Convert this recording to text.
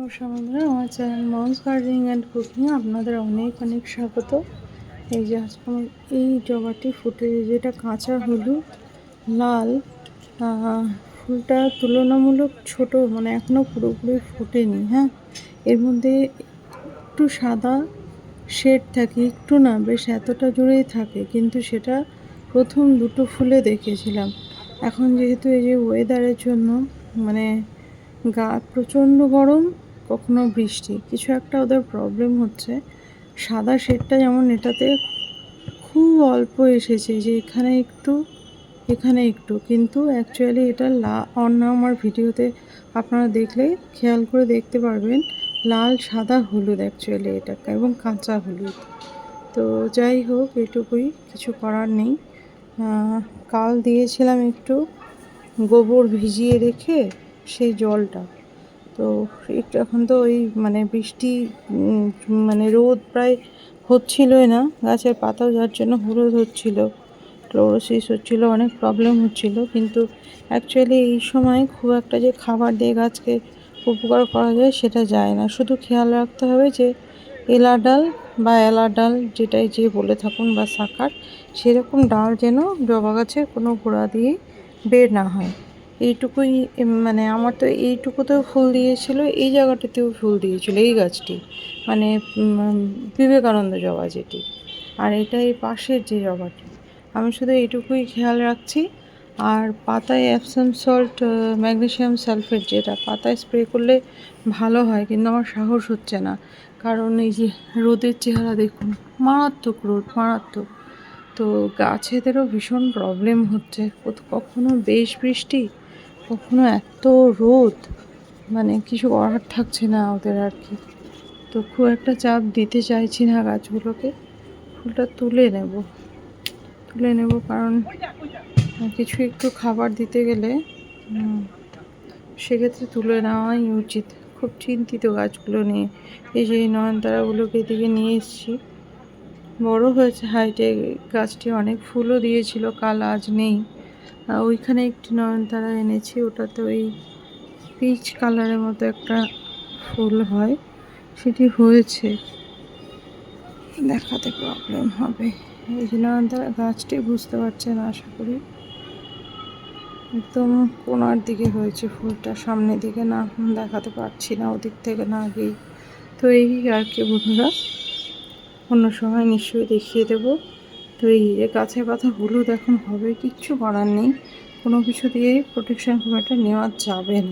নমস্কার বন্ধুরা, আমার channel moms gardening and cooking আপনাদের অনেক অনেক স্বাগত। এই যে আজকে আমার এই জবাটি ফুটেছে, যেটা কাঁচা হলুদ লাল। ফুলটা তুলনামূলক ছোট, মানে এখনও পুরোপুরি ফোটেনি। হ্যাঁ, এর মধ্যে একটু সাদা শেড থাকে, একটু না বেশ এতটা জুড়েই থাকে, কিন্তু সেটা প্রথম দুটো ফুলে দেখেছিলাম। এখন যেহেতু এই যে ওয়েদারের জন্য, মানে প্রচণ্ড গরম, কখনো বৃষ্টি, কিছু একটা ওদের প্রবলেম হচ্ছে। সাদা শেডটা যেমন এটাতে খুব অল্প এসেছে, যে এখানে একটু এখানে একটু, কিন্তু অ্যাকচুয়ালি এটা অন্য আমার ভিডিওতে আপনারা দেখলে খেয়াল করে দেখতে পারবেন, লাল সাদা হলুদ অ্যাকচুয়ালি এটা, এবং কাঁচা হলুদ। তো যাই হোক, এটুকুই, কিছু করার নেই। কাল দিয়েছিলাম একটু গোবর ভিজিয়ে রেখে সেই জলটা। তো একটু এখন তো ওই মানে বৃষ্টি, মানে রোদ প্রায় হচ্ছিলই না, গাছের পাতাও যার জন্য হলুদ হচ্ছিল, ক্লোরোসিস হচ্ছিল, অনেক প্রবলেম হচ্ছিল। কিন্তু অ্যাকচুয়ালি এই সময় খুব একটা যে খাবার দিয়ে গাছকে উপকার করা যায় সেটা যায় না। শুধু খেয়াল রাখতে হবে যে এলা ডাল বা এলা ডাল, যেটাই যে বলে থাকুন, বা শাকার, সেরকম ডাল যেন জবা গাছের কোনো গোড়া দিয়ে বের না হয়। এইটুকুই, মানে আমার তো এইটুকুতেও ফুল দিয়েছিল, এই জায়গাটাতেও ফুল দিয়েছিল এই গাছটি, মানে বিবেকানন্দ জবা যেটি, আর এটা এই পাশের যে জবাটি। আমি শুধু এইটুকুই খেয়াল রাখছি। আর পাতায় অ্যাপসাম সল্ট, ম্যাগনেসিয়াম সালফেট, যেটা পাতায় স্প্রে করলে ভালো হয়, কিন্তু আমার সাহস হচ্ছে না, কারণ এই যে রোদের চেহারা দেখুন, মারাত্মক রোদ, মারাত্মক। তো গাছেদেরও ভীষণ প্রবলেম হচ্ছে, কখনো বেশ বৃষ্টি, কখনো এত রোদ, মানে কিছু করার থাকছে না ওদের আর কি। তো খুব একটা চাপ দিতে চাইছি না গাছগুলোকে। ফুলটা তুলে নেব, কারণ কিছু একটু খাবার দিতে গেলে সেক্ষেত্রে তুলে নেওয়াই উচিত। খুব চিন্তিত গাছগুলো নিয়ে। এই যে নয়নতারাগুলোকে এদিকে নিয়ে এসেছি, বড় হয়েছে হাইটে, গাছটি অনেক ফুলও দিয়েছিল, কাল আজ নেই। ওইখানে একটি নয়নতারা এনেছি, ওটাতে ওই পিচ কালারের মতো একটা ফুল হয়, সেটি হয়েছে, দেখাতে প্রবলেম হবে। এই যে নয়নতারা গাছটি বুঝতে পারছেন আশা করি, একদম কোনার দিকে হয়েছে ফুলটা, সামনের দিকে না দেখাতে পারছি না, ওদিক থেকে না গিয়ে। তো এই আর কি বন্ধুরা, অন্য সময় নিশ্চয়ই দেখিয়ে দেবো। তো এই যে গাছের পাতা হলুদ এখন হবে, কিচ্ছু করার নেই, কোনো কিছু দিয়ে প্রোটেকশন খুব একটা নেওয়া যাবে না।